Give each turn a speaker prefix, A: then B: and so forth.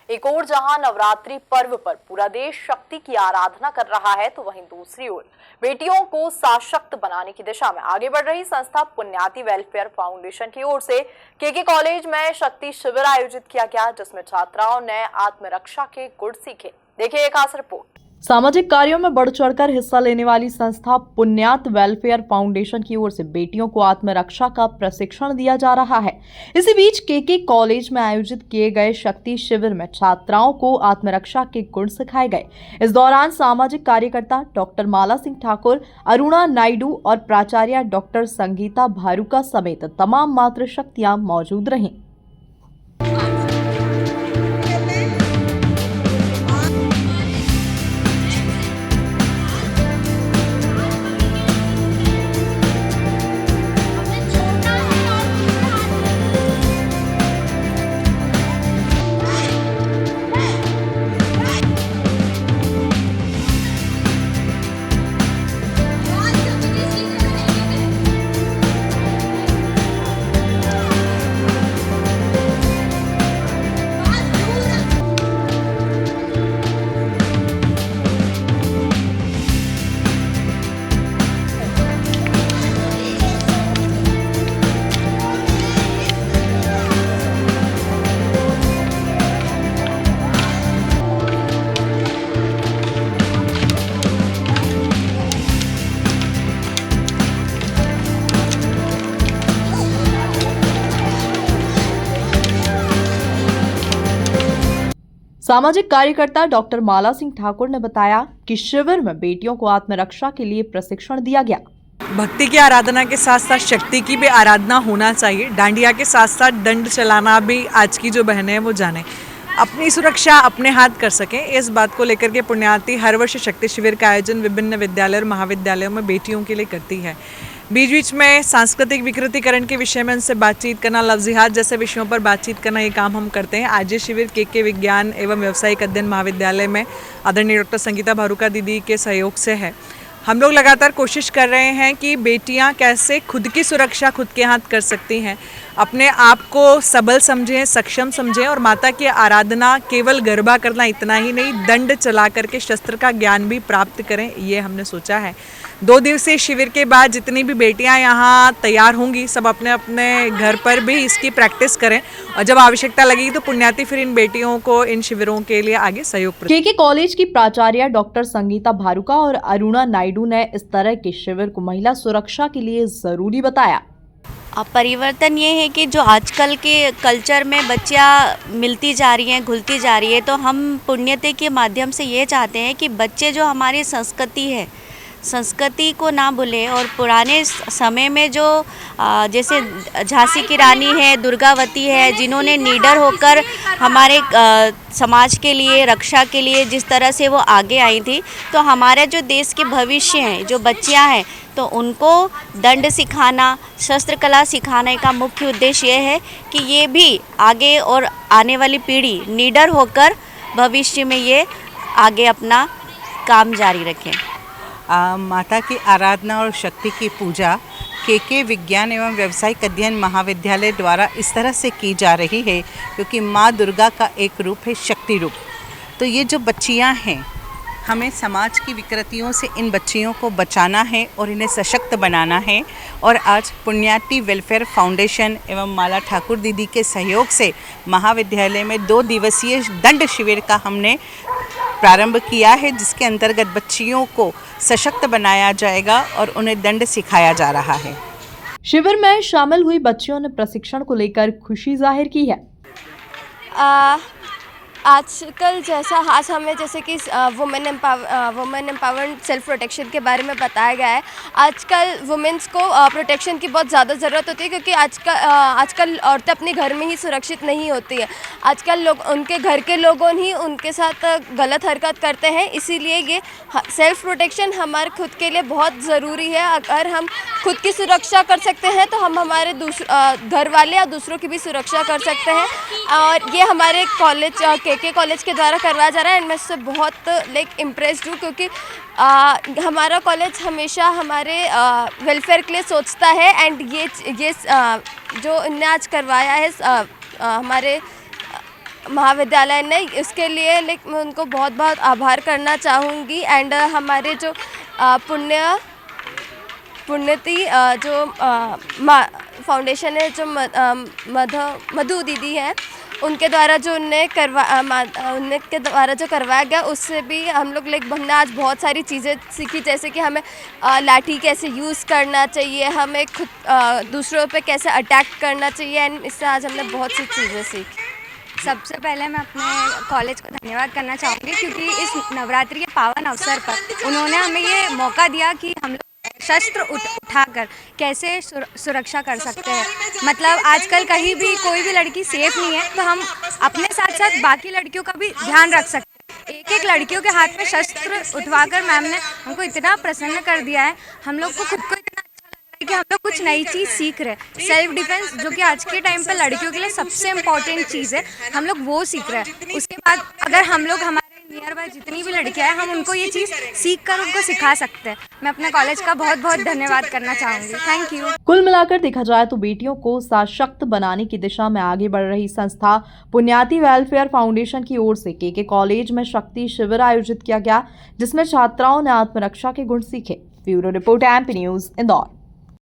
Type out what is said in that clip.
A: एक ओर जहां नवरात्रि पर्व पर पूरा देश शक्ति की आराधना कर रहा है, तो वहीं दूसरी ओर बेटियों को सशक्त बनाने की दिशा में आगे बढ़ रही संस्था पुण्याति वेलफेयर फाउंडेशन की ओर से केके कॉलेज में शक्ति शिविर आयोजित किया गया, जिसमें छात्राओं ने आत्मरक्षा के गुण सीखे। देखिए एक खास रिपोर्ट। सामाजिक कार्यों में बढ़ चढ़कर हिस्सा लेने वाली संस्था पुण्यात वेलफेयर फाउंडेशन की ओर से बेटियों को आत्मरक्षा का प्रशिक्षण दिया जा रहा है। इसी बीच केके कॉलेज में आयोजित किए गए शक्ति शिविर में छात्राओं को आत्मरक्षा के गुण सिखाए गए। इस दौरान सामाजिक कार्यकर्ता डॉक्टर माला सिंह ठाकुर, अरुणा नायडू और प्राचार्य डॉक्टर संगीता भारुका समेत तमाम मातृशक्तियां मौजूद रहीं। सामाजिक कार्यकर्ता डॉक्टर माला सिंह ठाकुर ने बताया कि शिविर में बेटियों को आत्मरक्षा के लिए प्रशिक्षण दिया गया।
B: भक्ति की आराधना के साथ साथ शक्ति की भी आराधना होना चाहिए। डांडिया के साथ साथ दंड चलाना भी आज की जो बहनें हैं वो जाने, अपनी सुरक्षा अपने हाथ कर सकें, इस बात को लेकर के पुण्याति हर वर्ष शक्ति शिविर का आयोजन विभिन्न विद्यालय और महाविद्यालयों में बेटियों के लिए करती है। बीच बीच में सांस्कृतिक विकृतिकरण के विषय में उनसे बातचीत करना, लफ्ज़िहात जैसे विषयों पर बातचीत करना, ये काम हम करते हैं। आज ये शिविर केके विज्ञान एवं व्यावसायिक अध्ययन महाविद्यालय में आदरणीय डॉक्टर संगीता भारुका दीदी के सहयोग से है। हम लोग लगातार कोशिश कर रहे हैं कि बेटियां कैसे खुद की सुरक्षा खुद के हाथ कर सकती हैं, अपने आप को सबल समझें, सक्षम समझें और माता की आराधना केवल गरबा करना इतना ही नहीं, दंड चला करके शस्त्र का ज्ञान भी प्राप्त करें, ये हमने सोचा है। 2 दिवसीय शिविर के बाद जितनी भी बेटियां यहाँ तैयार होंगी, सब अपने अपने घर पर भी इसकी प्रैक्टिस करें और जब आवश्यकता लगेगी तो पुण्याति फिर इन बेटियों को इन शिविरों के लिए आगे सहयोग।
A: केके कॉलेज की प्राचार्य डॉक्टर संगीता भारुका और अरुणा नायडू ने इस तरह के शिविर को महिला सुरक्षा के लिए जरूरी बताया।
C: परिवर्तन ये है कि जो आजकल के कल्चर में बच्चियाँ मिलती जा रही हैं, घुलती जा रही है, तो हम पुण्यते के माध्यम से ये चाहते हैं कि बच्चे जो हमारी संस्कृति है, संस्कृति को ना भूलें और पुराने समय में जो जैसे झांसी की रानी है, दुर्गावती है, जिन्होंने निडर होकर हमारे समाज के लिए, रक्षा के लिए जिस तरह से वो आगे आई थी, तो हमारे जो देश के भविष्य हैं, जो बच्चियां हैं, तो उनको दंड सिखाना, शस्त्र कला सिखाने का मुख्य उद्देश्य ये है कि ये भी आगे और आने वाली पीढ़ी निडर होकर भविष्य में ये आगे अपना काम जारी रखें।
D: माता की आराधना और शक्ति की पूजा केके विज्ञान एवं व्यावसायिक अध्ययन महाविद्यालय द्वारा इस तरह से की जा रही है क्योंकि माँ दुर्गा का एक रूप है शक्ति रूप। तो ये जो बच्चियाँ हैं, हमें समाज की विकृतियों से इन बच्चियों को बचाना है और इन्हें सशक्त बनाना है। और आज पुण्याति वेलफेयर फाउंडेशन एवं माला ठाकुर दीदी के सहयोग से महाविद्यालय में 2 दिवसीय दंड शिविर का हमने प्रारंभ किया है, जिसके अंतर्गत बच्चियों को सशक्त बनाया जाएगा और उन्हें दंड सिखाया जा रहा है।
A: शिविर में शामिल हुई बच्चियों ने प्रशिक्षण को लेकर खुशी जाहिर की है।
E: आजकल जैसा आज हमें जैसे कि वुमेन एम्पावरमेंट सेल्फ प्रोटेक्शन के बारे में बताया गया है। आजकल वुमेन्स को प्रोटेक्शन की बहुत ज़्यादा ज़रूरत होती है क्योंकि आजकल औरतें अपने घर में ही सुरक्षित नहीं होती है। आजकल लोग, उनके घर के लोगों ही उनके साथ गलत हरकत करते हैं, इसीलिए ये सेल्फ प्रोटेक्शन हमारे खुद के लिए बहुत ज़रूरी है। अगर हम खुद की सुरक्षा कर सकते हैं तो हम हमारे घर वाले या दूसरों की भी सुरक्षा कर सकते हैं। और ये हमारे कॉलेज केके कॉलेज के द्वारा करवाया जा रहा है एंड मैं इससे बहुत इम्प्रेस्ड हूँ क्योंकि हमारा कॉलेज हमेशा हमारे वेलफेयर के लिए सोचता है एंड ये जो इन्हें आज करवाया है हमारे महाविद्यालय ने, इसके लिए मैं उनको बहुत बहुत आभार करना चाहूँगी। एंड हमारे जो पुण्यति जो फाउंडेशन है, जो मधु दीदी हैं, उनके द्वारा जो उनके द्वारा जो करवाया गया, उससे भी हम लोग हमने आज बहुत सारी चीज़ें सीखी, जैसे कि हमें लाठी कैसे यूज़ करना चाहिए, हमें खुद दूसरों पे कैसे अटैक करना चाहिए। एंड इससे आज हमने बहुत सी चीज़ें सीखी।
F: सबसे पहले मैं अपने कॉलेज को धन्यवाद करना चाहूँगी, क्योंकि इस नवरात्रि के पावन अवसर पर उन्होंने हमें ये मौका दिया कि हम लोग शस्त्र उठाकर कैसे सुरक्षा कर सकते हैं। मतलब आजकल कहीं भी कोई भी लड़की सेफ नहीं है, तो हम अपने साथ साथ बाकी लड़कियों का भी ध्यान रख सकते हैं। एक एक लड़कियों के हाथ में शस्त्र उठवाकर मैम ने हमको इतना प्रसन्न कर दिया है, हम लोग को खुद को इतना अच्छा लग रहा है कि हम लोग कुछ नई चीज़ सीख रहे हैं। सेल्फ डिफेंस, जो कि आज के टाइम पे लड़कियों के लिए सबसे इम्पॉर्टेंट चीज़ है, हम लोग वो सीख रहे हैं। उसके बाद अगर हम लोग हमारे नियर बाय जितनी भी लड़कियां हैं, हम उनको ये चीज़ सीख कर उनको सिखा सकते हैं। मैं अपने कॉलेज का बहुत बहुत धन्यवाद करना चाहूँगी। Thank you.
A: कुल मिलाकर देखा जाए तो बेटियों को सशक्त बनाने की दिशा में आगे बढ़ रही संस्था पुण्याति वेलफेयर फाउंडेशन की ओर से केके कॉलेज में शक्ति शिविर आयोजित किया गया, जिसमें छात्राओं ने आत्मरक्षा के गुण सीखे। Bureau report MP news, Indore.